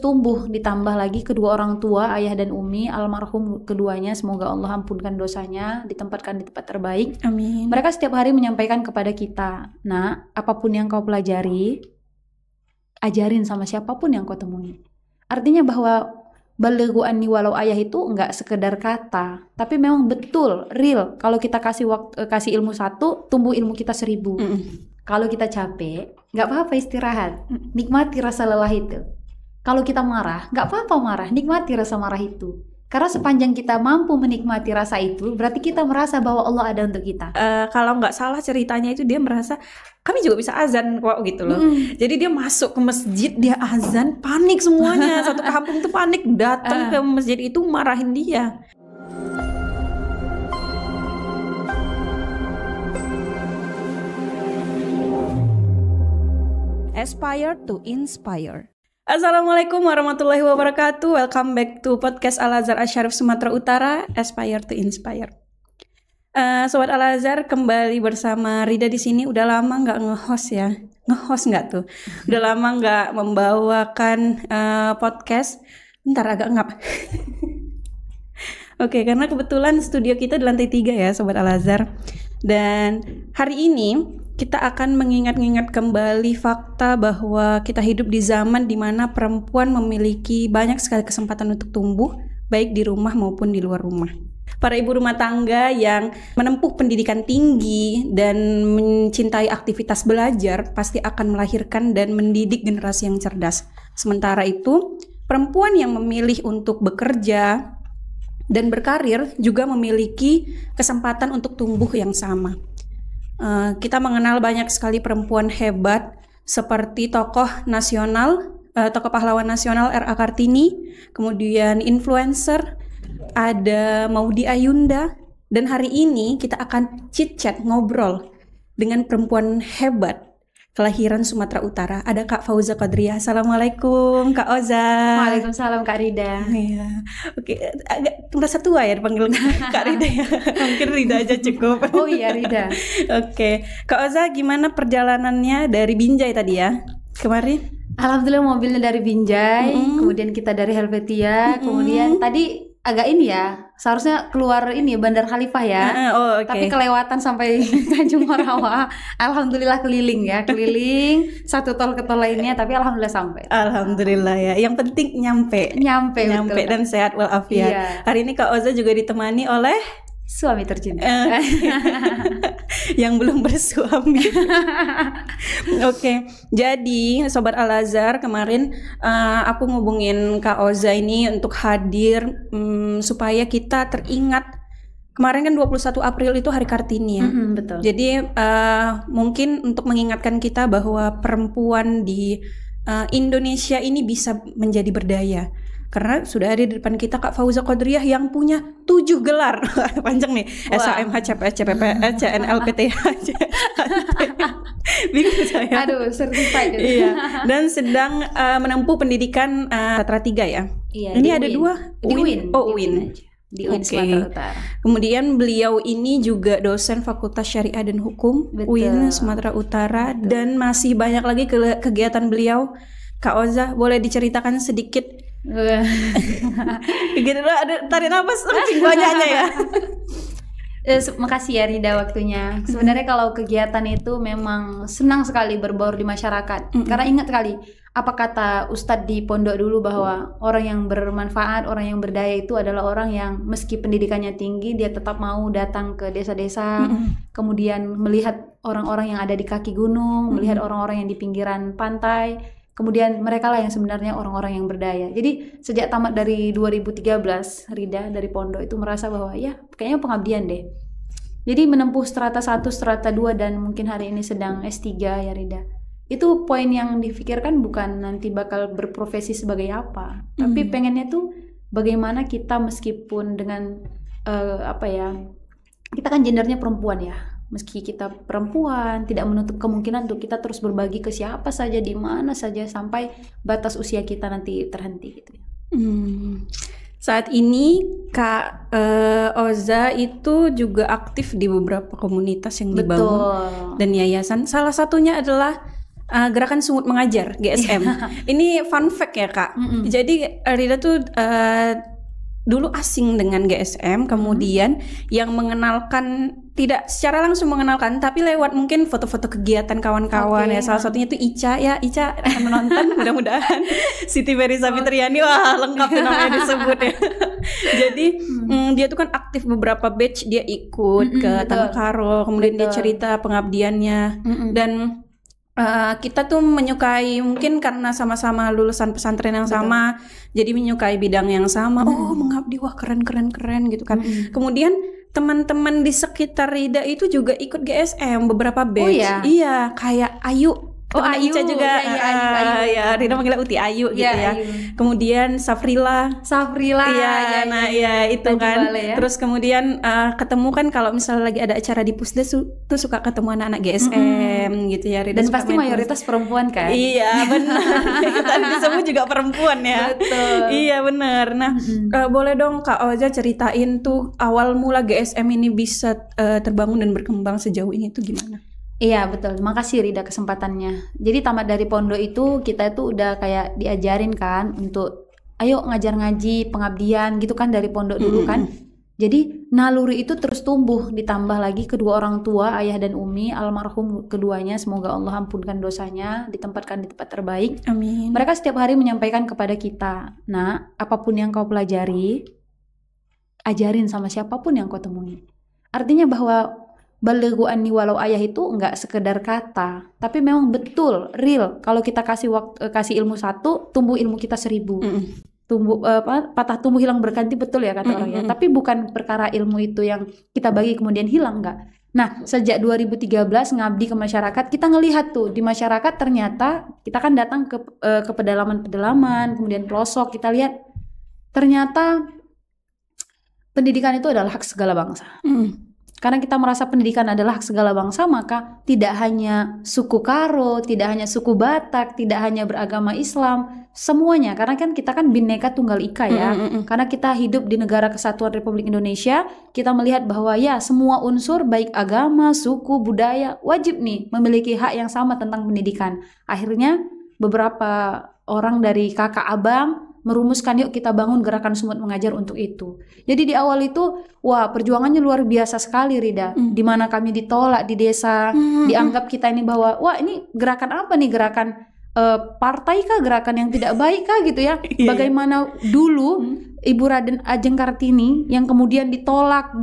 tumbuh, ditambah lagi kedua orang tua, ayah dan umi, almarhum keduanya, semoga Allah ampunkan dosanya, ditempatkan di tempat terbaik. Amin. Mereka setiap hari menyampaikan kepada kita, nah, apapun yang kau pelajari, ajarin sama siapapun yang kau temui. Artinya bahwa balighu anni walau ayah itu enggak sekedar kata, tapi memang betul, real. Kalau kita kasih ilmu 1, tumbuh ilmu kita 1000. Kalau kita capek, nggak apa-apa istirahat, nikmati rasa lelah itu. Kalau kita marah, nggak apa-apa marah, nikmati rasa marah itu. Karena sepanjang kita mampu menikmati rasa itu, berarti kita merasa bahwa Allah ada untuk kita. Kalau nggak salah ceritanya itu dia merasa kami juga bisa azan kok gitu loh. Jadi dia masuk ke masjid, dia azan, panik semuanya. Satu kampung tuh panik, datang ke masjid itu marahin dia. Aspire to inspire. Assalamualaikum warahmatullahi wabarakatuh. Welcome back to podcast Al-Azhar Asy-Syarif Sumatera Utara, Aspire to Inspire. Sobat Al-Azhar, kembali bersama Rida di sini. Udah lama nggak nge-host ya? Nge-host nggak tuh? Udah lama nggak membawakan podcast. Bentar, agak ngap. Oke, karena kebetulan studio kita di lantai 3 ya, Sobat Al-Azhar. Dan hari ini kita akan mengingat-ingat kembali fakta bahwa kita hidup di zaman di mana perempuan memiliki banyak sekali kesempatan untuk tumbuh, baik di rumah maupun di luar rumah. Para ibu rumah tangga yang menempuh pendidikan tinggi dan mencintai aktivitas belajar pasti akan melahirkan dan mendidik generasi yang cerdas. Sementara itu, perempuan yang memilih untuk bekerja dan berkarir juga memiliki kesempatan untuk tumbuh yang sama. Kita mengenal banyak sekali perempuan hebat seperti tokoh pahlawan nasional R.A. Kartini, kemudian influencer, ada Maudy Ayunda, dan hari ini kita akan chit-chat, ngobrol dengan perempuan hebat kelahiran Sumatera Utara. Ada Kak Fauza Qadriyah. Assalamualaikum Kak Oza. Waalaikumsalam Kak Rida. Iya. Oke, agak merasa tua ya dipanggil Kak Rida ya. Mungkin Rida aja cukup. Oh iya Rida. Oke, Kak Oza gimana perjalanannya dari Binjai tadi ya kemarin? Alhamdulillah mobilnya dari Binjai, kemudian kita dari Helvetia, kemudian tadi agak ini ya, seharusnya keluar ini Bandar Khalifah ya, tapi kelewatan sampai Tanjung Morawa. Alhamdulillah keliling satu tol ke tol lainnya, tapi alhamdulillah sampai. Alhamdulillah ya, yang penting nyampe betul, dan sehat walafiat. Iya. Hari ini Kak Oza juga ditemani oleh suami tercinta yang belum bersuami. Oke, jadi Sobat Al-Azhar, kemarin aku ngubungin Kak Oza ini untuk hadir supaya kita teringat. Kemarin kan 21 April itu Hari Kartini ya. Betul. Jadi mungkin untuk mengingatkan kita bahwa perempuan di Indonesia ini bisa menjadi berdaya. Karena sudah ada di depan kita Kak Fauza Qadriyah yang punya 7 gelar. Panjang nih. SHM, HCPS, CPPS, CNLPTH. Bingung saya. Aduh, certified. Iya. Dan sedang menempuh pendidikan Sumatera 3 ya. Iya, ini ada 2 di UIN. UIN. Di UIN Sumatera Utara. Kemudian beliau ini juga dosen Fakultas Syariah dan Hukum UIN Sumatera Utara. Dan masih banyak lagi kegiatan beliau. Kak Oza, boleh diceritakan sedikit? Gitu loh, ada tarik nafas saking banyaknya ya. Makasih ya Rida waktunya. Sebenarnya kalau kegiatan itu memang senang sekali berbaur di masyarakat. Karena ingat kali apa kata Ustadz di pondok dulu, bahwa orang yang bermanfaat, orang yang berdaya itu adalah orang yang meski pendidikannya tinggi, dia tetap mau datang ke desa-desa, kemudian melihat orang-orang yang ada di kaki gunung, melihat orang-orang yang di pinggiran pantai. Kemudian mereka lah yang sebenarnya orang-orang yang berdaya. Jadi sejak tamat dari 2013, Rida dari pondok itu merasa bahwa ya kayaknya pengabdian deh. Jadi menempuh strata 1, strata 2, dan mungkin hari ini sedang S3 ya Rida. Itu poin yang difikirkan bukan nanti bakal berprofesi sebagai apa, tapi pengennya tuh bagaimana kita meskipun dengan kita kan gendernya perempuan ya. Meski kita perempuan, tidak menutup kemungkinan untuk kita terus berbagi ke siapa saja, di mana saja, sampai batas usia kita nanti terhenti gitu. Saat ini Kak Oza itu juga aktif di beberapa komunitas yang dibangun dan yayasan. Salah satunya adalah Gerakan Sungut Mengajar GSM. Ini fun fact ya Kak. Jadi Rida tuh dulu asing dengan GSM, kemudian yang mengenalkan tidak secara langsung mengenalkan, tapi lewat mungkin foto-foto kegiatan kawan-kawan ya. Salah satunya itu Ica ya, Ica akan menonton mudah-mudahan. Siti Verisa Fitriani, wah lengkap tuh namanya disebut ya. Jadi dia tuh kan aktif beberapa batch, dia ikut ke Tanah Karo, kemudian dia cerita pengabdiannya dan kita tuh menyukai, mungkin karena sama-sama lulusan pesantren yang sama, jadi menyukai bidang yang sama. Oh, mengabdi, wah keren gitu kan. Kemudian teman-teman di sekitar Rida itu juga ikut GSM beberapa batch. Oh, ya? Iya, kayak Ayu. Ayu Ica juga, Ayu. ya Rida manggilnya Uti Ayu gitu ya. Ayu. Kemudian Safrila, ya, itu kan. Ya. Terus kemudian ketemu kan kalau misalnya lagi ada acara di Pusdes tuh suka ketemu anak-anak GSM gitu ya. Rida dan pasti mayoritas perempuan kan? Iya benar. Tadi disebut juga perempuan ya. Betul. Iya benar. Nah boleh dong Kak Oza ceritain tuh awal mula GSM ini bisa terbangun dan berkembang sejauh ini tuh gimana? Iya betul, makasih Rida kesempatannya. Jadi tamat dari pondok itu kita itu udah kayak diajarin kan untuk ayo ngajar ngaji, pengabdian gitu kan dari pondok dulu kan. Jadi naluri itu terus tumbuh, ditambah lagi kedua orang tua, ayah dan umi, almarhum keduanya, semoga Allah ampunkan dosanya, ditempatkan di tempat terbaik. Amin. Mereka setiap hari menyampaikan kepada kita, nah apapun yang kau pelajari, ajarin sama siapapun yang kau temui. Artinya bahwa balighu anni walau ayah itu enggak sekedar kata, tapi memang betul, real. Kalau kita kasih ilmu 1, tumbuh ilmu kita 1000. Patah tumbuh hilang berganti, betul ya kata orang ya. Tapi bukan perkara ilmu itu yang kita bagi kemudian hilang, enggak. Nah, sejak 2013 ngabdi ke masyarakat, kita ngelihat tuh di masyarakat ternyata kita kan datang ke pedalaman-pedalaman, kemudian pelosok, kita lihat ternyata pendidikan itu adalah hak segala bangsa. Karena kita merasa pendidikan adalah hak segala bangsa, maka tidak hanya suku Karo, tidak hanya suku Batak, tidak hanya beragama Islam, semuanya. Karena kan kita kan Bhinneka Tunggal Ika ya. Karena kita hidup di negara kesatuan Republik Indonesia, kita melihat bahwa ya semua unsur baik agama, suku, budaya wajib nih memiliki hak yang sama tentang pendidikan. Akhirnya beberapa orang dari kakak abang merumuskan yuk kita bangun gerakan Sungut Mengajar untuk itu. Jadi di awal itu wah perjuangannya luar biasa sekali Rida. Di mana kami ditolak di desa, dianggap kita ini bahwa wah ini gerakan apa nih, gerakan partai kah, gerakan yang tidak baik kah gitu ya. Bagaimana dulu Ibu Raden Ajeng Kartini yang kemudian ditolak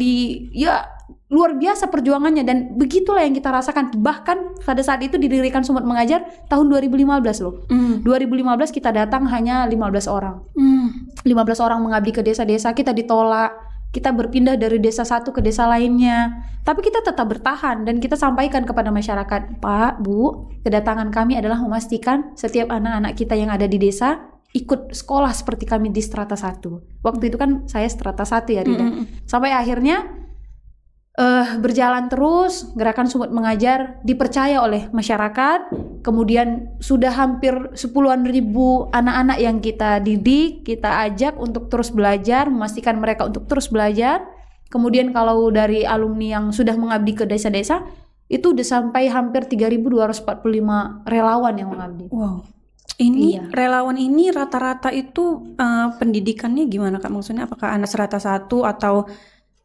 luar biasa perjuangannya, dan begitulah yang kita rasakan. Bahkan pada saat itu didirikan Sungut Mengajar tahun 2015 loh. 2015 kita datang hanya 15 orang. 15 orang mengabdi ke desa-desa, kita ditolak. Kita berpindah dari desa satu ke desa lainnya. Tapi kita tetap bertahan dan kita sampaikan kepada masyarakat, Pak, Bu, kedatangan kami adalah memastikan setiap anak-anak kita yang ada di desa ikut sekolah seperti kami di strata 1. Waktu itu kan saya strata 1 ya Rida. Sampai akhirnya berjalan terus, gerakan Sungut Mengajar dipercaya oleh masyarakat. Kemudian sudah hampir 10-an ribu anak-anak yang kita didik, kita ajak untuk terus belajar, memastikan mereka untuk terus belajar. Kemudian kalau dari alumni yang sudah mengabdi ke desa-desa, itu udah sampai hampir 3.245 relawan yang mengabdi. Wow. Ini relawan ini rata-rata itu pendidikannya gimana Kak? Maksudnya apakah anak strata 1 atau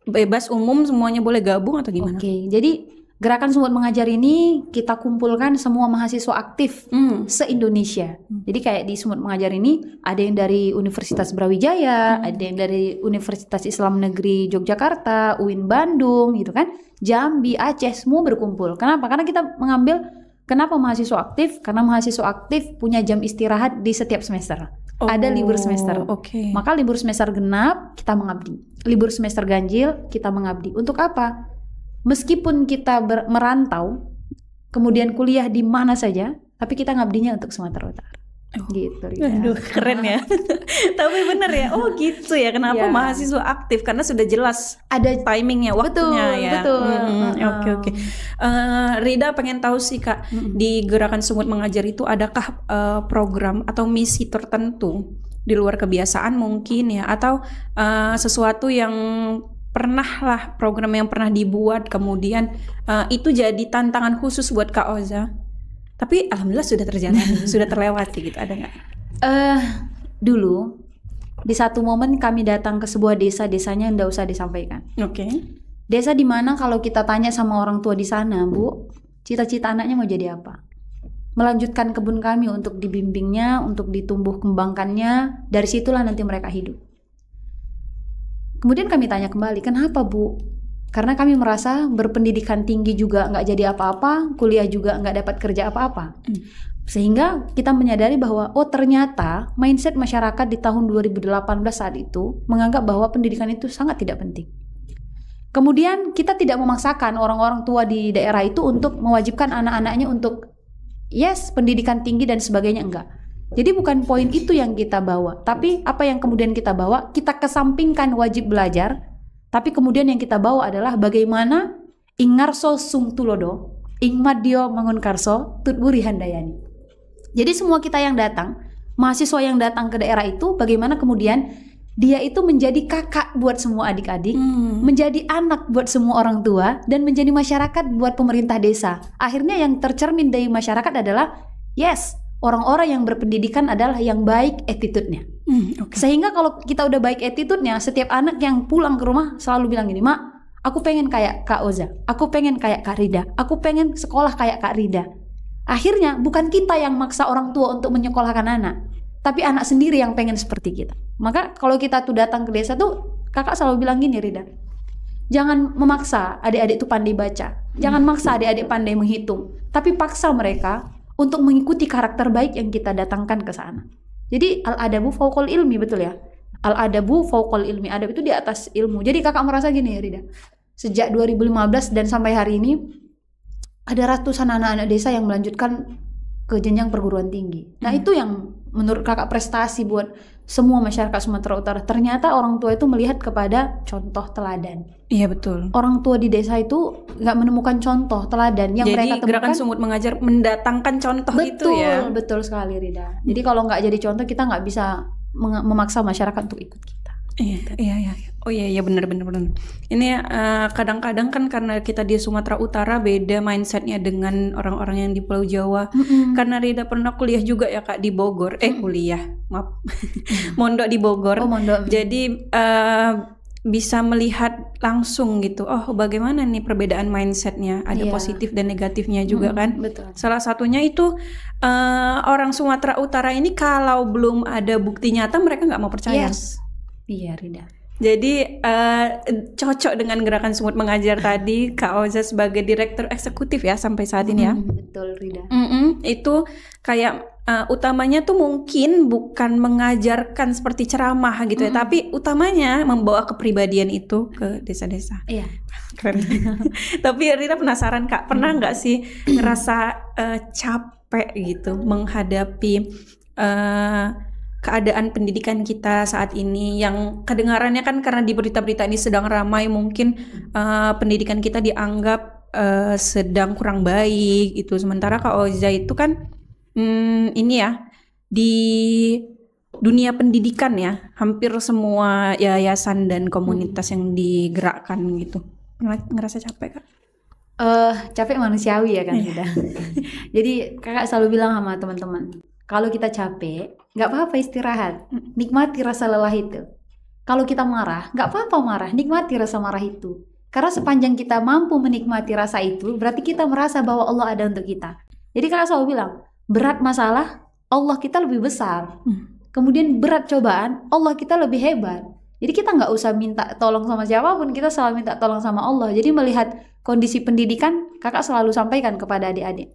bebas umum semuanya boleh gabung atau gimana? Oke, jadi gerakan Sungut Mengajar ini kita kumpulkan semua mahasiswa aktif se-Indonesia. Jadi kayak di Sungut Mengajar ini ada yang dari Universitas Brawijaya, ada yang dari Universitas Islam Negeri Yogyakarta, UIN Bandung gitu kan, Jambi, Aceh, semua berkumpul. Kenapa? Karena kita mengambil, kenapa mahasiswa aktif? Karena mahasiswa aktif punya jam istirahat di setiap semester. Ada libur semester, maka libur semester genap kita mengabdi, libur semester ganjil kita mengabdi. Untuk apa? Meskipun kita merantau, kemudian kuliah di mana saja, tapi kita ngabdinya untuk Sumatera Utara. Gitu ya. Aduh, keren ya. Tapi bener ya, oh gitu ya. Kenapa mahasiswa aktif? Karena sudah jelas ada timingnya, waktunya ya. Betul. Oke. Rida pengen tahu sih Kak, di gerakan Sungut Mengajar itu adakah program atau misi tertentu di luar kebiasaan mungkin ya, atau sesuatu yang program yang pernah dibuat kemudian itu jadi tantangan khusus buat Kak Oza? Tapi alhamdulillah sudah terjalani, sudah terlewati gitu, ada nggak? Dulu di satu momen kami datang ke sebuah desa, desanya nggak usah disampaikan. Oke. Desa di mana kalau kita tanya sama orang tua di sana, Bu, cita-cita anaknya mau jadi apa? Melanjutkan kebun kami untuk dibimbingnya, untuk ditumbuh kembangkannya, dari situlah nanti mereka hidup. Kemudian kami tanya kembali, kenapa Bu? Karena kami merasa berpendidikan tinggi juga nggak jadi apa-apa, kuliah juga nggak dapat kerja apa-apa. Sehingga kita menyadari bahwa oh ternyata mindset masyarakat di tahun 2018 saat itu menganggap bahwa pendidikan itu sangat tidak penting. Kemudian kita tidak memaksakan orang-orang tua di daerah itu untuk mewajibkan anak-anaknya untuk yes pendidikan tinggi dan sebagainya, enggak. Jadi bukan poin itu yang kita bawa, tapi apa yang kemudian kita bawa, kita kesampingkan wajib belajar. Tapi kemudian yang kita bawa adalah bagaimana ingarso sung tulodo, ingmadio mangunkarso tutburi handayani. Jadi semua kita yang datang, mahasiswa yang datang ke daerah itu, bagaimana kemudian dia itu menjadi kakak buat semua adik-adik, menjadi anak buat semua orang tua, dan menjadi masyarakat buat pemerintah desa. Akhirnya yang tercermin dari masyarakat adalah, yes, orang-orang yang berpendidikan adalah yang baik attitude-nya. Okay. Sehingga kalau kita udah baik attitude-nya, setiap anak yang pulang ke rumah selalu bilang gini, Mak, aku pengen kayak Kak Oza, aku pengen kayak Kak Rida, aku pengen sekolah kayak Kak Rida. Akhirnya bukan kita yang maksa orang tua untuk menyekolahkan anak, tapi anak sendiri yang pengen seperti kita. Maka kalau kita tuh datang ke desa tuh, kakak selalu bilang gini, Rida, jangan memaksa adik-adik tuh pandai baca, jangan maksa adik-adik pandai menghitung, tapi paksa mereka untuk mengikuti karakter baik yang kita datangkan ke sana. Jadi al-adabu fauqal ilmi, betul ya? Al-adabu fauqal ilmi, adab itu di atas ilmu. Jadi kakak merasa gini, Rida, sejak 2015 dan sampai hari ini ada ratusan anak-anak desa yang melanjutkan ke jenjang perguruan tinggi. Nah itu yang menurut kakak prestasi buat semua masyarakat Sumatera Utara. Ternyata orang tua itu melihat kepada contoh teladan. Iya betul. Orang tua di desa itu nggak menemukan contoh teladan yang jadi, mereka temukan. Gerakan Sumut Mengajar mendatangkan contoh itu ya. Betul sekali, Rida. Jadi kalau nggak jadi contoh, kita nggak bisa memaksa masyarakat untuk ikut kita. Iya. Oh iya benar. Ini kadang-kadang kan karena kita di Sumatera Utara beda mindsetnya dengan orang-orang yang di Pulau Jawa. Karena Rida pernah kuliah juga ya Kak di Bogor. Mondok di Bogor. Oh, mondok. Jadi bisa melihat langsung gitu. Oh bagaimana nih perbedaan mindsetnya. Ada positif dan negatifnya juga kan. Betul. Salah satunya itu orang Sumatera Utara ini kalau belum ada bukti nyata mereka nggak mau percaya. Yes. Iya, Rida. Jadi cocok dengan Gerakan Sumut Mengajar tadi, Kak Oza sebagai direktur eksekutif ya sampai saat ini ya. Betul, Rida. Itu kayak utamanya tuh mungkin bukan mengajarkan seperti ceramah gitu ya, tapi utamanya membawa kepribadian itu ke desa-desa. Iya. Keren. Tapi Rita penasaran Kak, pernah nggak sih ngerasa capek gitu menghadapi keadaan pendidikan kita saat ini yang kedengarannya kan karena di berita-berita ini sedang ramai, mungkin pendidikan kita dianggap sedang kurang baik itu. Sementara Kak Oza itu kan ini ya di dunia pendidikan ya, hampir semua yayasan dan komunitas yang digerakkan gitu. Pernah ngerasa capek Kak? Capek manusiawi ya kan Rida. Jadi kakak selalu bilang sama teman-teman, kalau kita capek, nggak apa-apa istirahat, nikmati rasa lelah itu. Kalau kita marah, nggak apa-apa marah, nikmati rasa marah itu. Karena sepanjang kita mampu menikmati rasa itu, berarti kita merasa bahwa Allah ada untuk kita. Jadi kakak selalu bilang, berat masalah, Allah kita lebih besar. Kemudian berat cobaan, Allah kita lebih hebat. Jadi kita nggak usah minta tolong sama siapapun, kita selalu minta tolong sama Allah. Jadi melihat kondisi pendidikan, kakak selalu sampaikan kepada adik-adik,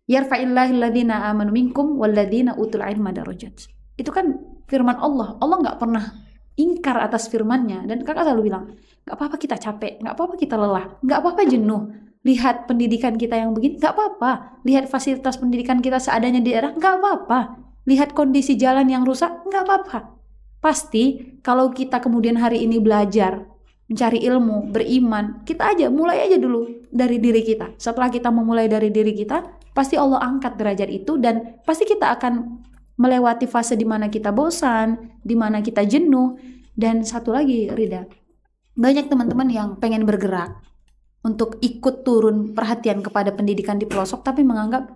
yarfa'illahil ladzina amanu minkum walladzina utul ilma darajat. Itu kan firman Allah. Allah nggak pernah ingkar atas firman-Nya. Dan kakak selalu bilang, nggak apa-apa kita capek, nggak apa-apa kita lelah, nggak apa-apa jenuh. Lihat pendidikan kita yang begini, nggak apa-apa. Lihat fasilitas pendidikan kita seadanya di daerah, nggak apa-apa. Lihat kondisi jalan yang rusak, nggak apa-apa. Pasti kalau kita kemudian hari ini belajar, mencari ilmu, beriman, kita aja mulai aja dulu dari diri kita. Setelah kita memulai dari diri kita, pasti Allah angkat derajat itu dan pasti kita akan melewati fase di mana kita bosan, di mana kita jenuh. Dan satu lagi Rida, banyak teman-teman yang pengen bergerak untuk ikut turun perhatian kepada pendidikan di pelosok tapi menganggap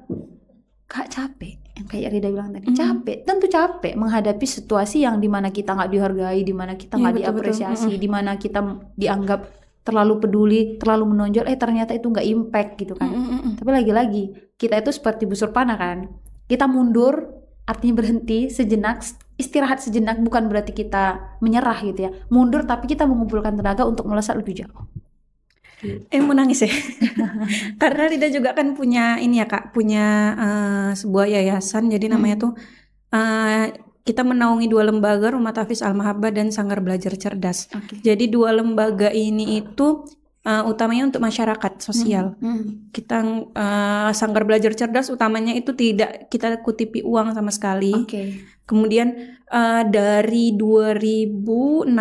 Kak capek, yang kayak Rida bilang tadi, capek, tentu capek menghadapi situasi yang dimana kita nggak dihargai, dimana kita nggak diapresiasi, dimana kita dianggap terlalu peduli, terlalu menonjol, ternyata itu nggak impact gitu kan. Tapi lagi-lagi kita itu seperti busur panah kan, kita mundur artinya berhenti sejenak, istirahat sejenak, bukan berarti kita menyerah gitu ya, mundur tapi kita mengumpulkan tenaga untuk melesat lebih jauh. Mau nangis ya. Karena Rida juga kan punya ini ya Kak, punya sebuah yayasan, jadi namanya tuh kita menaungi 2 lembaga, Rumah Tahfiz Al-Mahabbah dan Sanggar Belajar Cerdas. Jadi 2 lembaga ini itu utamanya untuk masyarakat sosial. Kita Sanggar Belajar Cerdas utamanya itu tidak kita kutipi uang sama sekali. Kemudian dari 2016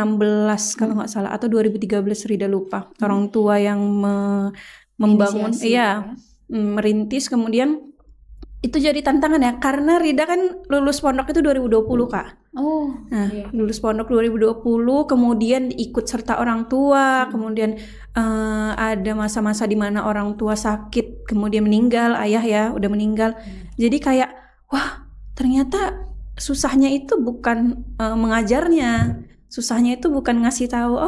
kalau nggak salah atau 2013 Rida lupa, orang tua yang membangun merintis, kemudian itu jadi tantangan ya, karena Rida kan lulus pondok itu 2020 Kak. Lulus pondok 2020, kemudian ikut serta orang tua, kemudian ada masa-masa di mana orang tua sakit, kemudian meninggal, ayah ya udah meninggal. Jadi kayak wah, ternyata susahnya itu bukan mengajarnya, susahnya itu bukan ngasih tahu,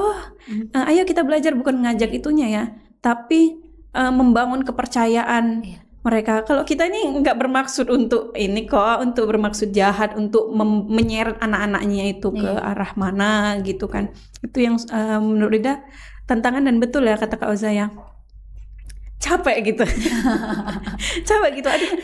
ayo kita belajar, bukan ngajak itunya ya, tapi membangun kepercayaan mereka. Kalau kita ini nggak bermaksud untuk ini kok, untuk bermaksud jahat, untuk menyeret anak-anaknya itu ke arah mana gitu kan. Itu yang menurut Rida tantangan, dan betul ya kata Kak Oza ya, capek gitu. Capek gitu. Aduh,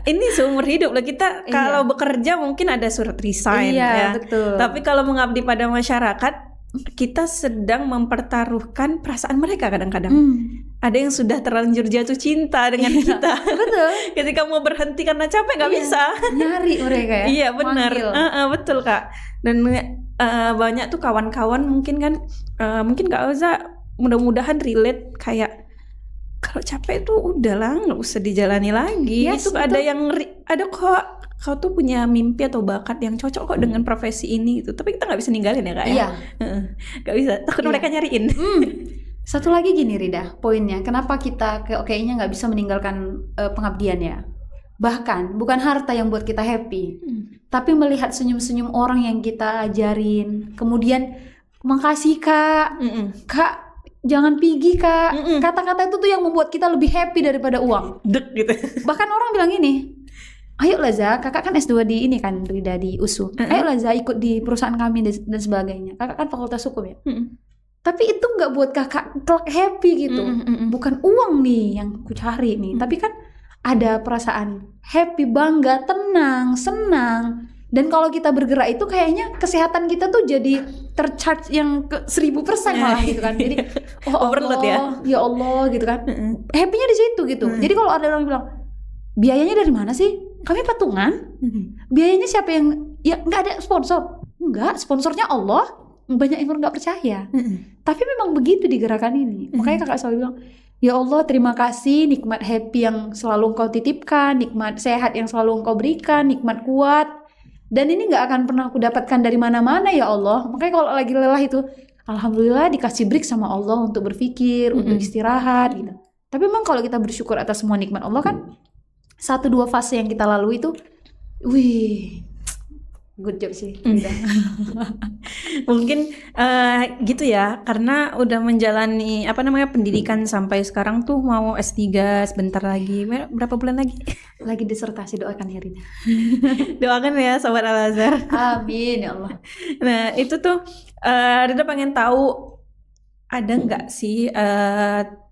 ini seumur hidup lah kita kalau bekerja mungkin ada surat resign ya. Betul. Tapi kalau mengabdi pada masyarakat, kita sedang mempertaruhkan perasaan mereka kadang-kadang. Ada yang sudah terlanjur jatuh cinta dengan kita. Betul. Ketika mau berhenti karena capek nggak bisa. Nyari mereka ya. Iya benar. Betul Kak. Dan banyak tuh kawan-kawan mungkin kan, mungkin Kak Oza mudah-mudahan relate, kayak kalau capek tuh udahlah, nggak usah dijalani lagi. Itu betul. Ada kok, kau tuh punya mimpi atau bakat yang cocok kok dengan profesi ini gitu. Tapi kita nggak bisa ninggalin ya Kak ya. Nggak bisa, takut mereka nyariin. Satu lagi gini Rida, poinnya kenapa kita kayaknya nggak bisa meninggalkan pengabdian ya. Bahkan bukan harta yang buat kita happy, tapi melihat senyum-senyum orang yang kita ajarin, kemudian makasih Kak, Kak jangan pergi Kak. Kata-kata itu tuh yang membuat kita lebih happy daripada uang. Dek gitu. Bahkan orang bilang ini, ayo Laza, kakak kan S2 di ini kan, Rida di USU. Ayo Laza ikut di perusahaan kami dan sebagainya. Kakak kan fakultas hukum ya. Tapi itu nggak buat kakak happy gitu. Bukan uang nih yang ku cari nih, tapi kan ada perasaan happy, bangga, tenang, senang. Dan kalau kita bergerak itu kayaknya kesehatan kita tuh jadi tercharge yang ke 1000% malah gitu kan. Jadi overload ya Allah gitu kan. Happy-nya di situ gitu. Jadi kalau ada orang bilang, biayanya dari mana sih? Kami patungan. Biayanya siapa yang, ya nggak ada sponsor. Enggak, sponsornya Allah. Banyak yang nggak percaya. Tapi memang begitu di gerakan ini. Makanya kakak selalu bilang, ya Allah terima kasih nikmat happy yang selalu engkau titipkan, nikmat sehat yang selalu engkau berikan, nikmat kuat. Dan ini nggak akan pernah aku dapatkan dari mana-mana ya Allah. Makanya kalau lagi lelah itu, alhamdulillah dikasih break sama Allah untuk berpikir, untuk istirahat gitu. Tapi memang kalau kita bersyukur atas semua nikmat Allah kan, 1-2 fase yang kita lalui itu, wih, good job sih. Mungkin gitu ya, karena udah menjalani pendidikan sampai sekarang tuh mau S3 sebentar lagi. Berapa bulan lagi? Lagi disertasi, doakan ya Rida. Doakan ya Sobat Al-Azhar. Amin ya Allah. Nah itu tuh Rida pengen tahu, ada nggak sih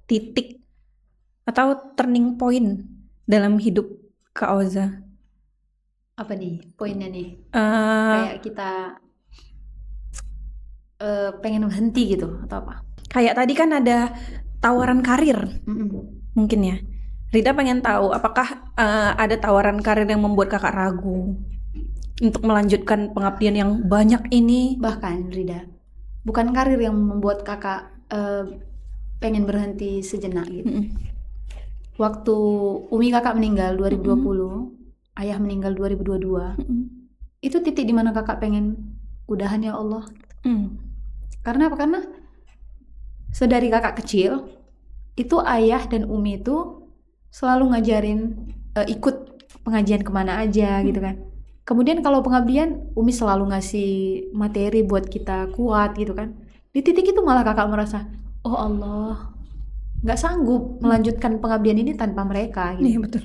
titik atau turning point dalam hidup Kak Oza? Apa nih poinnya nih? Kayak kita pengen berhenti gitu atau apa? Kayak tadi kan ada tawaran karir, mungkin ya. Rida pengen tahu apakah ada tawaran karir yang membuat kakak ragu untuk melanjutkan pengabdian yang banyak ini? Bahkan Rida, bukan karir yang membuat kakak pengen berhenti sejenak gitu. Waktu Umi kakak meninggal 2020, ayah meninggal 2022, itu titik dimana kakak pengen udahan ya Allah. Karena apa? Karena sedari kakak kecil itu ayah dan Umi itu selalu ngajarin ikut pengajian kemana aja gitu kan. Kemudian kalau pengabdian, Umi selalu ngasih materi buat kita kuat gitu kan. Di titik itu malah kakak merasa, oh Allah, nggak sanggup melanjutkan pengabdian ini tanpa mereka gitu. Iya betul.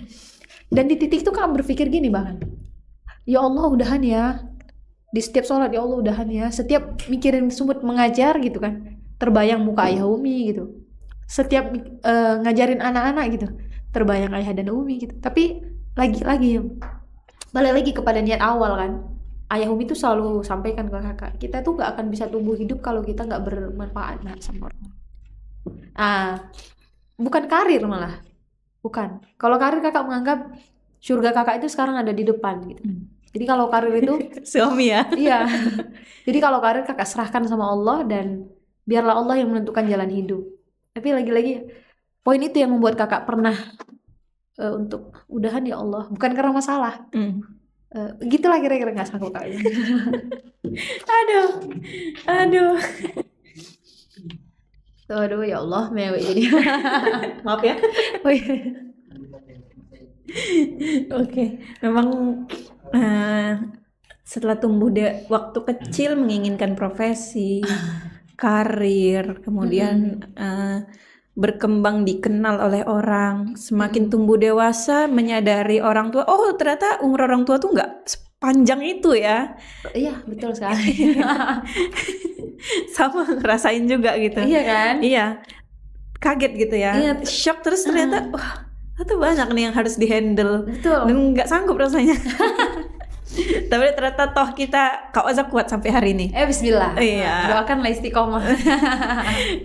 Dan di titik itu kakak berpikir gini bahkan, ya Allah udahan ya, di setiap sholat ya Allah udahan ya, setiap mikirin sumut mengajar gitu kan, terbayang muka ayah Umi gitu. Setiap ngajarin anak-anak gitu, terbayang ayah dan Umi gitu. Tapi lagi-lagi balik lagi kepada niat awal kan. Ayah Umi tuh selalu sampaikan ke kakak, kita tuh nggak akan bisa tumbuh hidup kalau kita nggak bermanfaat sama orang. Bukan karir malah, bukan. Kalau karir kakak menganggap surga kakak itu sekarang ada di depan gitu. Jadi kalau karir itu Suami ya. iya. Jadi kalau karir kakak serahkan sama Allah dan biarlah Allah yang menentukan jalan hidup. Tapi lagi-lagi poin itu yang membuat kakak pernah untuk udahan ya Allah, bukan karena masalah. Gitulah kira-kira, nggak sanggup kak. Aduh. Aduh ya Allah, mewek jadi. Maaf ya. Oh, iya. Oke, memang setelah tumbuh waktu kecil menginginkan profesi, karir, kemudian berkembang dikenal oleh orang, semakin tumbuh dewasa menyadari orang tua, oh ternyata umur orang tua tuh nggak sepanjang itu ya. Iya betul sekali. Sama ngerasain juga gitu. Iya kan? Iya, kaget gitu ya. Iya. Shock terus ternyata wah itu banyak nih yang harus dihandle. Betul. Dan nggak sanggup rasanya. Tapi ternyata toh kita Kak Oza kuat sampai hari ini. Bismillah. Iya. Doakanlah istiqomah.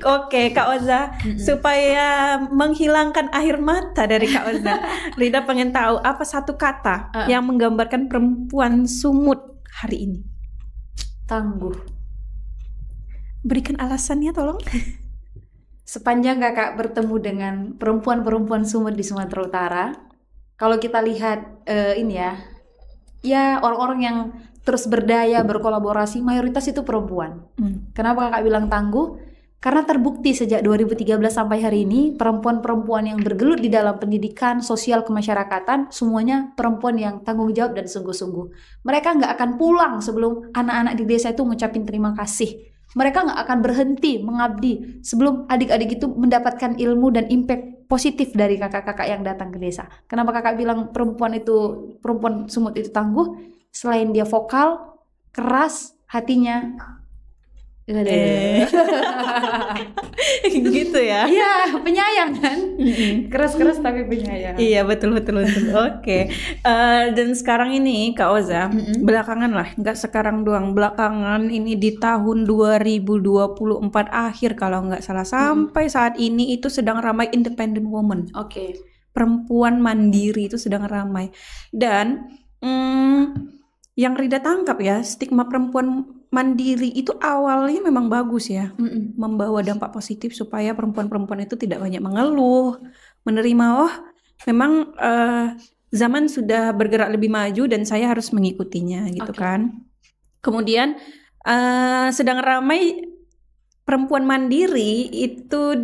Oke, Kak Oza, supaya menghilangkan air mata dari Kak Oza, Rida pengen tahu apa satu kata yang menggambarkan perempuan Sumut hari ini. Tangguh. Berikan alasannya tolong. Sepanjang kakak bertemu dengan perempuan-perempuan Sumut di Sumatera Utara, kalau kita lihat ini ya orang-orang yang terus berdaya, berkolaborasi, mayoritas itu perempuan. Kenapa kakak bilang tangguh? Karena terbukti sejak 2013 sampai hari ini, perempuan-perempuan yang bergelut di dalam pendidikan, sosial, kemasyarakatan, semuanya perempuan yang tanggung jawab dan sungguh-sungguh. Mereka nggak akan pulang sebelum anak-anak di desa itu ngucapin terima kasih. Mereka nggak akan berhenti mengabdi sebelum adik-adik itu mendapatkan ilmu dan impact positif dari kakak-kakak yang datang ke desa. Kenapa kakak bilang perempuan Sumut itu tangguh? Selain dia vokal, keras hatinya. Gitu ya. Iya, penyayang kan. Keras-keras tapi penyayang. Iya betul. Oke. Dan sekarang ini Kak Oza, belakangan lah, nggak sekarang doang, belakangan ini di tahun 2024 akhir kalau nggak salah, sampai saat ini itu sedang ramai independent woman. Oke. Perempuan mandiri itu sedang ramai. Dan yang Rida tangkap ya, stigma perempuan mandiri itu awalnya memang bagus ya, membawa dampak positif supaya perempuan-perempuan itu tidak banyak mengeluh, menerima memang zaman sudah bergerak lebih maju dan saya harus mengikutinya gitu kan. Kemudian sedang ramai perempuan mandiri itu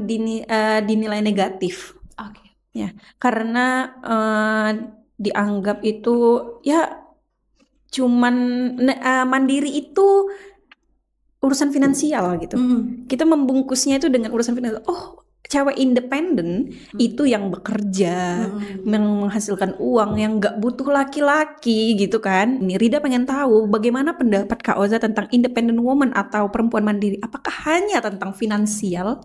dinilai negatif, ya karena dianggap itu ya cuman mandiri itu urusan finansial gitu. Kita membungkusnya itu dengan urusan finansial. Oh, cewek independen itu yang bekerja, yang menghasilkan uang, yang nggak butuh laki-laki gitu kan. Ini Rida pengen tahu bagaimana pendapat Kak Oza tentang independent woman atau perempuan mandiri. Apakah hanya tentang finansial?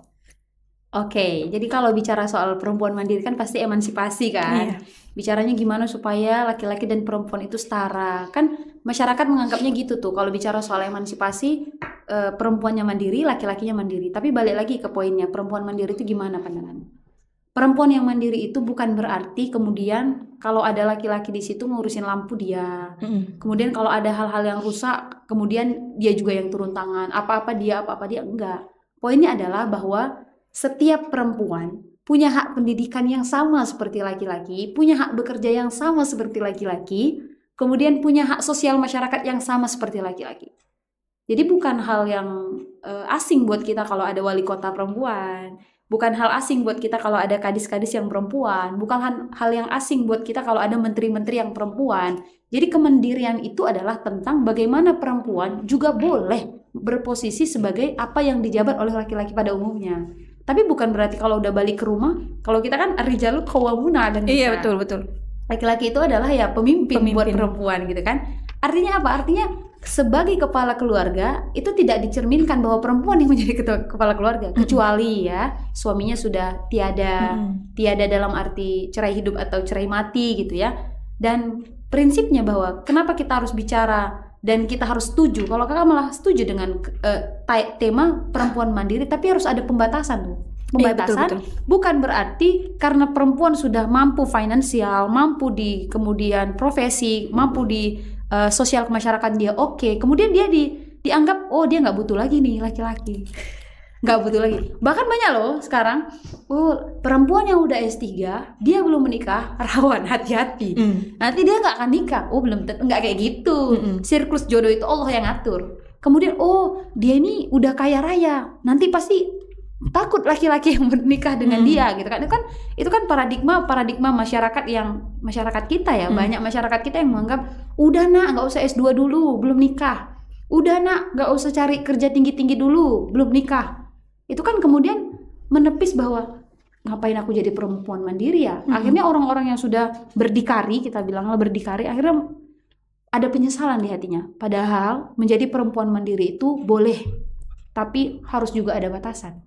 Oke, jadi kalau bicara soal perempuan mandiri kan pasti emansipasi kan. Bicaranya gimana supaya laki-laki dan perempuan itu setara. Kan masyarakat menganggapnya gitu tuh. Kalau bicara soal emansipasi, perempuannya mandiri, laki-lakinya mandiri. Tapi balik lagi ke poinnya, perempuan mandiri itu gimana pandangannya? Perempuan yang mandiri itu bukan berarti kemudian kalau ada laki-laki di situ ngurusin lampu dia. Kemudian kalau ada hal-hal yang rusak, kemudian dia juga yang turun tangan. Apa-apa dia, enggak. Poinnya adalah bahwa setiap perempuan punya hak pendidikan yang sama seperti laki-laki, punya hak bekerja yang sama seperti laki-laki, kemudian punya hak sosial masyarakat yang sama seperti laki-laki. Jadi bukan hal yang asing buat kita kalau ada wali kota perempuan, Bukan hal asing buat kita kalau ada kadis-kadis yang perempuan, bukan hal yang asing buat kita kalau ada menteri-menteri yang perempuan. Jadi kemandirian itu adalah tentang bagaimana perempuan juga boleh berposisi sebagai apa yang dijabat oleh laki-laki pada umumnya. Tapi bukan berarti kalau udah balik ke rumah, kalau kita kan ar-rijalu qawwamuna dan Iya, betul. laki-laki itu adalah ya pemimpin buat perempuan gitu kan. Artinya apa? Artinya sebagai kepala keluarga itu tidak dicerminkan bahwa perempuan yang menjadi kepala keluarga, kecuali ya suaminya sudah tiada dalam arti cerai hidup atau cerai mati gitu ya. Dan prinsipnya bahwa kenapa kita harus bicara dan kita harus setuju. Kalau kakak malah setuju dengan tema perempuan mandiri, tapi harus ada pembatasan tuh. Pembatasan betul. Bukan berarti karena perempuan sudah mampu finansial, mampu di kemudian profesi, mampu di sosial kemasyarakatan dia oke. Kemudian dia dianggap dia nggak butuh lagi nih laki-laki, nggak butuh lagi. Bahkan banyak loh sekarang perempuan yang udah S3 dia belum menikah, rawan, hati-hati. Nanti dia nggak akan nikah. Belum tentu, nggak kayak gitu. Siklus jodoh itu Allah yang ngatur. Kemudian dia ini udah kaya raya, nanti pasti takut laki-laki yang menikah dengan dia gitu kan. Itu kan paradigma masyarakat kita ya. Banyak masyarakat kita yang menganggap udah nak nggak usah S2 dulu belum nikah, udah nak nggak usah cari kerja tinggi-tinggi dulu belum nikah. Itu kan kemudian menepis bahwa ngapain aku jadi perempuan mandiri ya. Akhirnya orang-orang yang sudah berdikari, kita bilanglah berdikari, akhirnya ada penyesalan di hatinya. Padahal menjadi perempuan mandiri itu boleh, tapi harus juga ada batasan.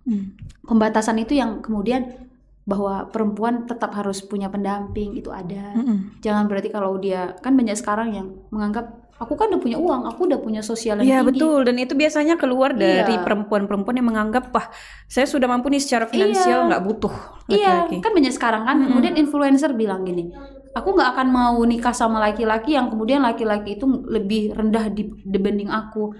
Pembatasan itu yang kemudian bahwa perempuan tetap harus punya pendamping itu ada. Jangan berarti kalau dia kan banyak sekarang yang menganggap aku kan udah punya uang, aku udah punya sosial yang tinggi. Iya betul, dan itu biasanya keluar dari perempuan-perempuan yang menganggap wah saya sudah mampu nih secara finansial nggak butuh laki-laki. Iya kan banyak sekarang kan. Kemudian influencer bilang gini, aku nggak akan mau nikah sama laki-laki yang kemudian laki-laki itu lebih rendah dibanding aku.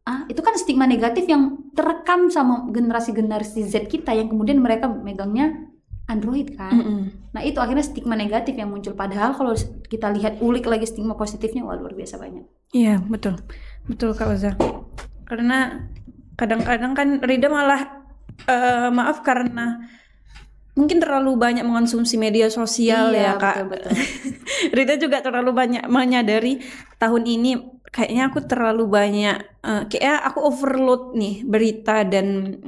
Itu kan stigma negatif yang terekam sama generasi Z kita yang kemudian mereka megangnya Android kan. Nah itu akhirnya stigma negatif yang muncul. Padahal kalau kita lihat ulik lagi stigma positifnya luar biasa banyak. Iya betul Kak Oza. Karena kadang-kadang kan Rida malah maaf karena mungkin terlalu banyak mengonsumsi media sosial ya Kak. Betul. Rida juga terlalu banyak menyadari tahun ini kayaknya aku terlalu banyak kayaknya aku overload nih berita dan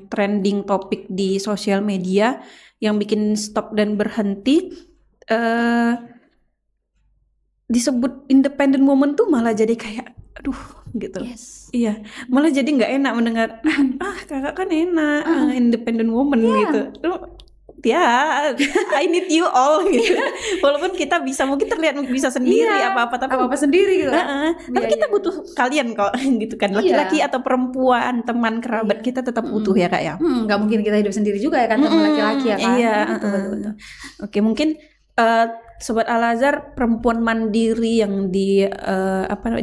trending topik di sosial media yang bikin stop dan berhenti. Disebut independent woman tuh malah jadi kayak aduh gitu. Yes. Iya, malah jadi nggak enak mendengar kakak kan enak independent woman gitu. Ya, I need you all gitu. Walaupun kita mungkin terlihat bisa sendiri apa-apa sendiri gitu. Tapi kita butuh kalian kok gitu kan. Laki-laki atau perempuan, teman kerabat kita tetap butuh ya Kak ya. Nggak mungkin kita hidup sendiri juga ya kan sama laki-laki ya kan. Iya, betul. Oke, mungkin Sobat Al-Azhar, perempuan mandiri yang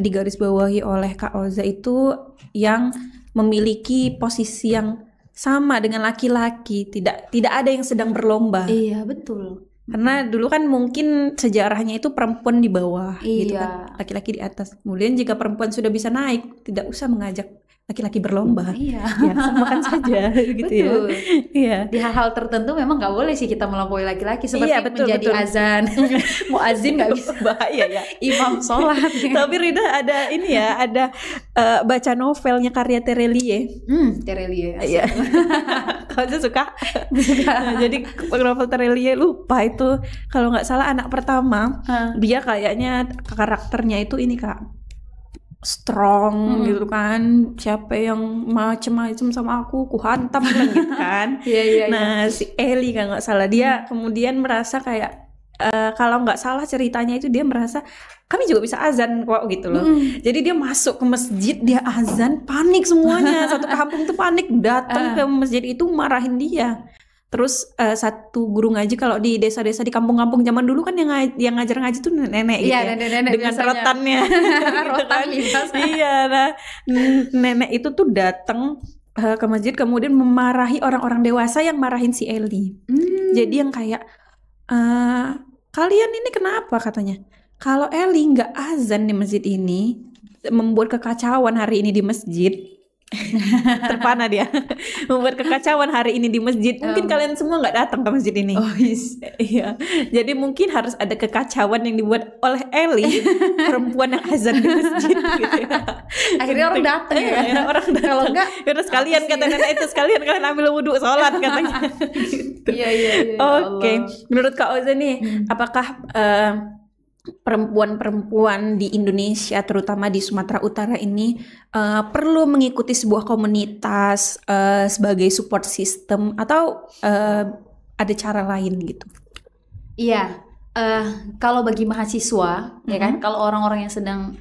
digarisbawahi oleh Kak Oza itu yang memiliki posisi yang sama dengan laki-laki, tidak ada yang sedang berlomba. Iya betul. Karena dulu kan mungkin sejarahnya itu perempuan di bawah, gitu kan, laki-laki di atas. Kemudian jika perempuan sudah bisa naik, tidak usah mengajak laki-laki berlomba. Iya. Ya, samakan saja gitu. Betul. Ya. Iya. Di hal-hal tertentu memang nggak boleh sih kita melampaui laki-laki seperti menjadi azan. Muazin nggak bisa, bahaya ya. Imam sholat. Tapi Rida ada baca novelnya karya Terelie. Terelie. Iya. Kau suka? Nah, jadi novel Terelie lupa itu kalau nggak salah anak pertama. Dia kayaknya karakternya itu ini Kak. Strong gitu kan, siapa yang macem-macem sama aku hantam gitu kan. Nah si Ellie kan nggak salah dia kemudian merasa kayak kalau nggak salah ceritanya itu dia merasa kami juga bisa azan kok gitu loh. Jadi dia masuk ke masjid, dia azan, panik semuanya, satu kampung tuh panik datang ke masjid itu marahin dia. Terus satu guru ngaji kalau di desa-desa di kampung-kampung zaman dulu kan yang ngajar ngaji tuh nenek gitu ya, nenek dengan rotannya. Rotan Iya, nah nenek itu tuh datang ke masjid kemudian memarahi orang-orang dewasa yang marahin si Ellie. Jadi yang kayak kalian ini kenapa katanya? Kalau Ellie nggak azan di masjid ini membuat kekacauan hari ini di masjid, Terpana dia membuat kekacauan hari ini di masjid. Mungkin kalian semua nggak datang ke masjid ini. Iya. Jadi mungkin harus ada kekacauan yang dibuat oleh Eli, perempuan yang azan di masjid gitu ya. Akhirnya orang datang ya. Orang datang. Kalau enggak, terus sekalian kata nenek itu, sekalian kalian ambil wudhu sholat katanya. Gitu. Iya. Oke. Menurut Kak Oza nih, apakah perempuan-perempuan di Indonesia, terutama di Sumatera Utara ini perlu mengikuti sebuah komunitas sebagai support system, atau ada cara lain gitu? Iya, kalau bagi mahasiswa, ya kan, kalau orang-orang yang sedang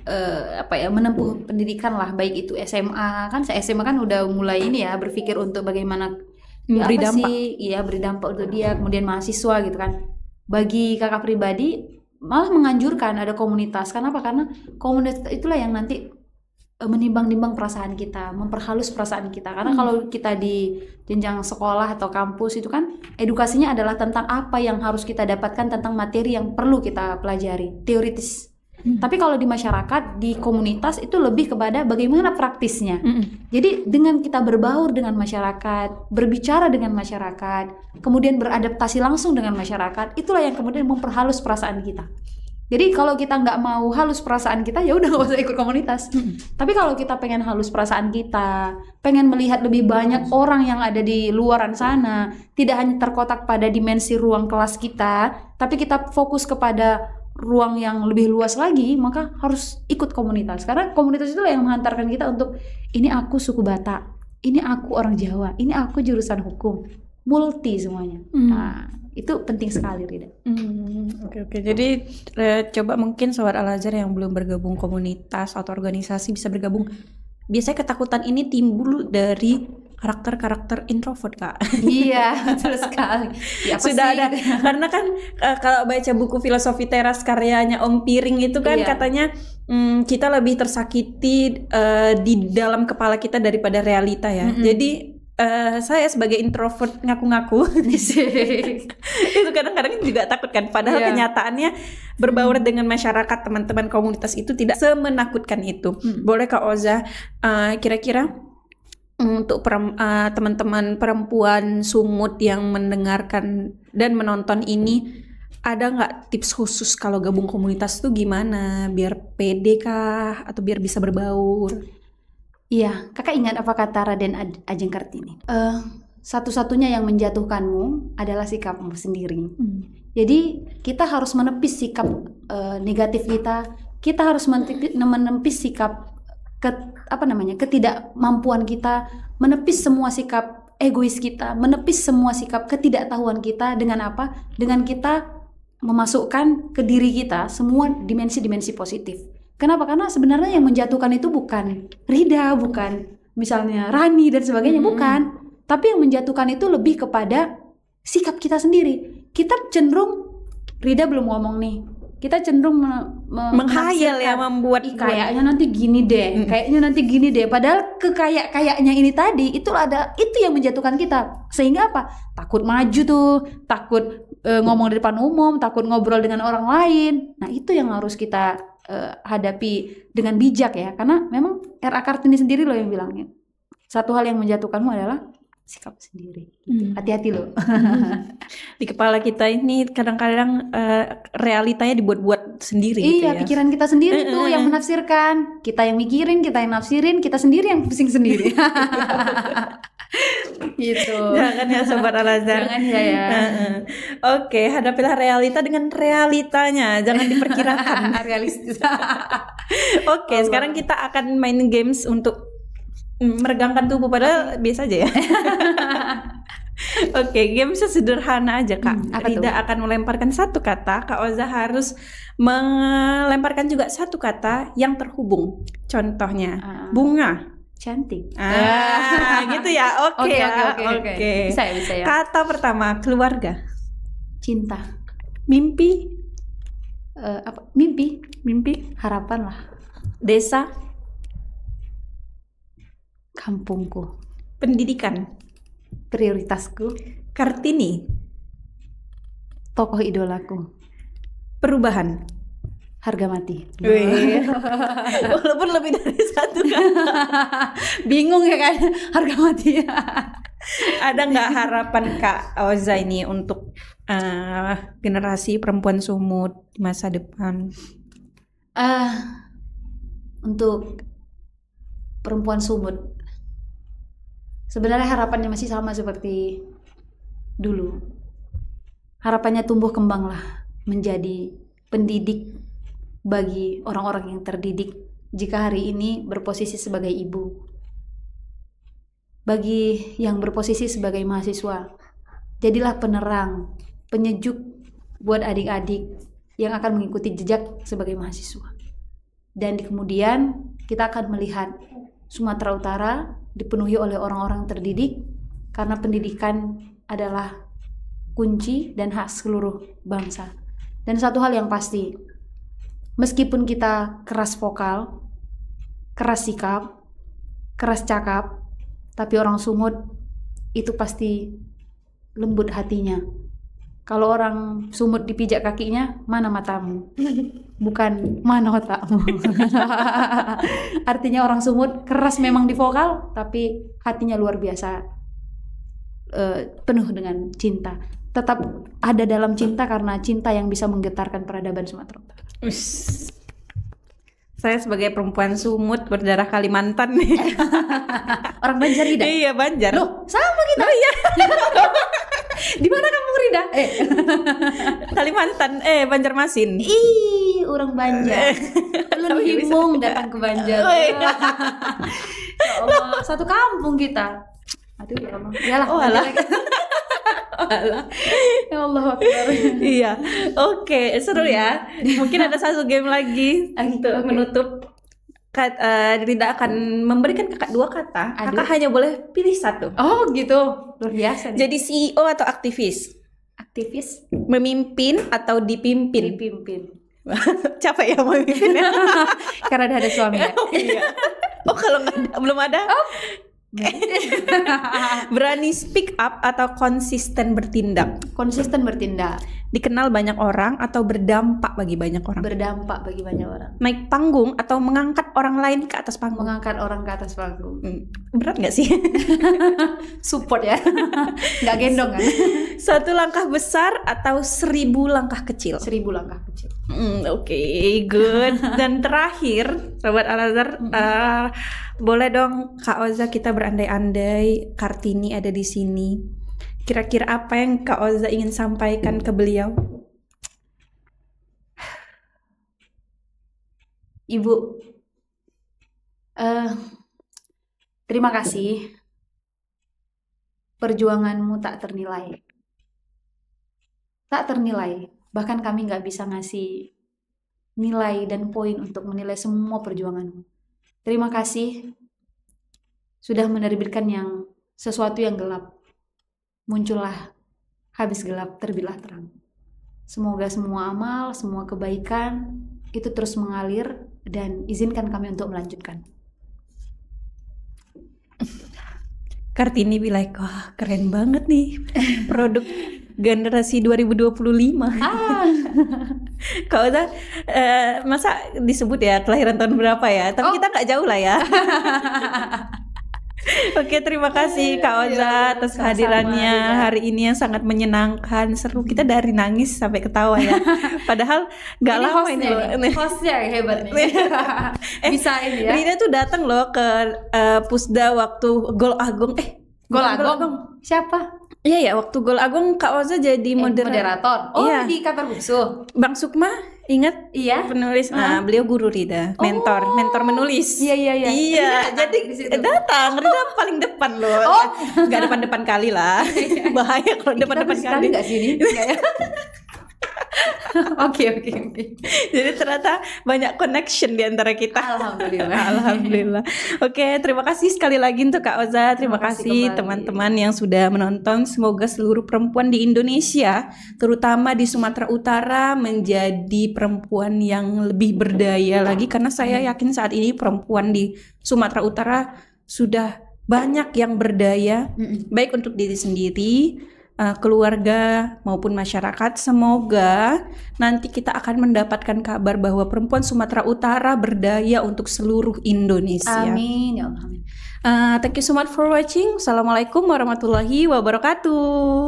menempuh pendidikan lah, baik itu SMA, kan SMA kan udah mulai ini ya, berpikir untuk bagaimana beri dampak. Beri dampak untuk dia, kemudian mahasiswa gitu kan. Bagi kakak pribadi malah menganjurkan ada komunitas. Kenapa? Karena komunitas itulah yang nanti menimbang-nimbang perasaan kita, memperhalus perasaan kita. Karena kalau kita di jenjang sekolah atau kampus itu kan edukasinya adalah tentang apa yang harus kita dapatkan, tentang materi yang perlu kita pelajari, teoritis. Tapi kalau di masyarakat, di komunitas itu lebih kepada bagaimana praktisnya. Jadi dengan kita berbaur dengan masyarakat, berbicara dengan masyarakat, kemudian beradaptasi langsung dengan masyarakat, itulah yang kemudian memperhalus perasaan kita. Jadi kalau kita nggak mau halus perasaan kita, ya udah nggak usah ikut komunitas. Tapi kalau kita pengen halus perasaan kita, pengen melihat lebih banyak orang yang ada di luaran sana, tidak hanya terkotak pada dimensi ruang kelas kita, tapi kita fokus kepada ruang yang lebih luas lagi, maka harus ikut komunitas. Karena komunitas itulah yang menghantarkan kita untuk, ini aku suku Batak, ini aku orang Jawa, ini aku jurusan hukum, multi semuanya. Nah, itu penting sekali, Rida. Oke. Jadi coba mungkin Sobat Al-Azhar yang belum bergabung komunitas atau organisasi bisa bergabung. Biasanya ketakutan ini timbul dari karakter-karakter introvert, Kak. Iya, betul sekali. Ya, sudah ada, karena kan kalau baca buku Filosofi Teras karyanya Om Piring itu kan katanya kita lebih tersakiti di dalam kepala kita daripada realita ya. Jadi saya sebagai introvert ngaku-ngaku itu kadang-kadang juga takut kan, padahal kenyataannya berbaur dengan masyarakat, teman-teman komunitas itu tidak semenakutkan itu. Boleh Kak Oza kira-kira untuk teman-teman perempuan Sumut yang mendengarkan dan menonton ini, ada nggak tips khusus kalau gabung komunitas tuh gimana biar pede kah atau biar bisa berbaur? Iya, kakak ingat apa kata Raden Ajeng Kartini? Satu-satunya yang menjatuhkanmu adalah sikapmu sendiri. Jadi kita harus menepis sikap negatif kita. Kita harus menepis sikap ketidakmampuan kita, menepis semua sikap egois kita, menepis semua sikap ketidaktahuan kita. Dengan apa? Dengan kita memasukkan ke diri kita semua dimensi-dimensi positif. Kenapa? Karena sebenarnya yang menjatuhkan itu bukan Rida, bukan misalnya Rani dan sebagainya, bukan. Tapi yang menjatuhkan itu lebih kepada sikap kita sendiri. Kita cenderung, Rida belum ngomong nih, kita cenderung menghayal ya, membuat kayaknya nanti gini deh, kayaknya nanti gini deh. Padahal kayaknya ini tadi itu yang menjatuhkan kita. Sehingga apa? Takut maju tuh, takut ngomong di depan umum, takut ngobrol dengan orang lain. Nah, itu yang harus kita hadapi dengan bijak ya. Karena memang R.A. Kartini sendiri loh yang bilangnya, satu hal yang menjatuhkanmu adalah sikap sendiri. Hati-hati loh. Di kepala kita ini kadang-kadang realitanya dibuat-buat sendiri. Iya, gitu ya. pikiran kita sendiri tuh yang menafsirkan. Kita yang mikirin, kita yang nafsirin, kita sendiri yang pusing sendiri. Gitu. Jangan ya Sobat Al-Azhar. Jangan ya. Oke, hadapilah realita dengan realitanya, jangan diperkirakan. Realistis. Oke, sekarang kita akan main games untuk meregangkan tubuh, padahal biasa aja ya. Oke, gamesnya sederhana aja Kak. Rida akan melemparkan satu kata, Kak Oza harus melemparkan juga satu kata yang terhubung. Contohnya bunga. Cantik. Gitu ya. Oke. Bisa ya. Kata pertama keluarga. Cinta. Mimpi. Mimpi. Harapan lah. Desa. Kampungku. Pendidikan. Prioritasku. Kartini. Tokoh idolaku. Perubahan. harga mati. Wih. Walaupun lebih dari satu kata. Bingung ya kan, harga mati. Ada nggak harapan Kak Oza ini untuk generasi perempuan Sumut di masa depan? Untuk perempuan Sumut, sebenarnya harapannya masih sama seperti dulu. Harapannya tumbuh kembanglah menjadi pendidik bagi orang-orang yang terdidik jika hari ini berposisi sebagai ibu. Bagi yang berposisi sebagai mahasiswa, jadilah penerang, penyejuk buat adik-adik yang akan mengikuti jejak sebagai mahasiswa. Dan kemudian kita akan melihat Sumatera Utara dipenuhi oleh orang-orang terdidik, karena pendidikan adalah kunci dan hak seluruh bangsa. Dan satu hal yang pasti, meskipun kita keras vokal, keras sikap, keras cakap, tapi orang Sumut itu pasti lembut hatinya. Kalau orang Sumut dipijak kakinya, mana matamu? Bukan mana otakmu. Artinya orang Sumut keras memang di vokal, tapi hatinya luar biasa, penuh dengan cinta. Tetap ada dalam cinta, karena cinta yang bisa menggetarkan peradaban Sumatera Utara. Saya sebagai perempuan Sumut berdarah Kalimantan nih. Orang Banjar Rida? Iya, Banjar. Loh, sama kita. Oh iya. Di mana kamu Rida? Kalimantan, Banjarmasin. Ih, orang Banjar. Ulun himung datang ke Banjar. Ya Allah, satu kampung kita. Aduh, ya Allah. Yalah. Oh, alah. Ya Allah Akbar. Iya, oke, seru ya. Mungkin ada satu game lagi untuk menutup. Rida akan memberikan kakak 2 kata. Aduh. Kakak hanya boleh pilih satu. Oh gitu, luar biasa nih. Jadi CEO atau aktivis? Aktivis, Memimpin atau dipimpin? dipimpin. Capek ya memimpin. Karena ada suami ya. Oh, iya. Oh, kalau belum ada? Oh. Berani speak up atau konsisten bertindak? Konsisten bertindak. Dikenal banyak orang atau berdampak bagi banyak orang? Berdampak bagi banyak orang. Naik panggung atau mengangkat orang lain ke atas panggung? Mengangkat orang ke atas panggung. Berat gak sih? Support ya. Nggak gendong kan? 1 langkah besar atau 1000 langkah kecil? 1000 langkah kecil. Oke, good. Dan terakhir, Sobat Al-Azhar, boleh dong Kak Oza kita berandai-andai Kartini ada di sini. Kira-kira apa yang Kak Oza ingin sampaikan ke beliau? Ibu, terima kasih. Perjuanganmu tak ternilai. Tak ternilai. Bahkan kami nggak bisa ngasih nilai dan poin untuk menilai semua perjuanganmu. Terima kasih sudah menerbitkan yang sesuatu yang gelap. Muncullah habis gelap terbilah terang. Semoga semua amal, semua kebaikan itu terus mengalir, dan izinkan kami untuk melanjutkan. Kartini be like, wah keren banget nih produk generasi 2025. Kak Oza, masa disebut ya kelahiran tahun berapa ya? Tapi kita nggak jauh lah ya. Oke, terima kasih Kak Oza atas kehadirannya hari ini yang sangat menyenangkan, seru. Kita dari nangis sampai ketawa ya. Padahal nggak lama ini loh. Hostnya hebat nih. Bisa ini ya. Rina tuh datang loh ke Pusda waktu Gol Agung. Gol Agung. Siapa? Iya ya, waktu Gol Agung Kak Oza jadi moderator. Oh, iya. Di kantor Buksu. Bang Sukma ingat? Iya. Penulis. Nah, beliau guru Rida, mentor menulis. Iya. Iya, jadi datang Rida paling depan loh. Oh, nggak depan kali lah. Bahaya kalau depan kali. Nggak sini. Oke. Jadi ternyata banyak connection di antara kita. Alhamdulillah. Oke, terima kasih sekali lagi untuk Kak Oza. Terima kasih teman-teman yang sudah menonton. Semoga seluruh perempuan di Indonesia, terutama di Sumatera Utara, menjadi perempuan yang lebih berdaya lagi. Karena saya yakin saat ini perempuan di Sumatera Utara sudah banyak yang berdaya, baik untuk diri sendiri, keluarga maupun masyarakat. Semoga nanti kita akan mendapatkan kabar bahwa perempuan Sumatera Utara berdaya untuk seluruh Indonesia. Amin ya Allah. Thank you so much for watching. Assalamualaikum warahmatullahi wabarakatuh.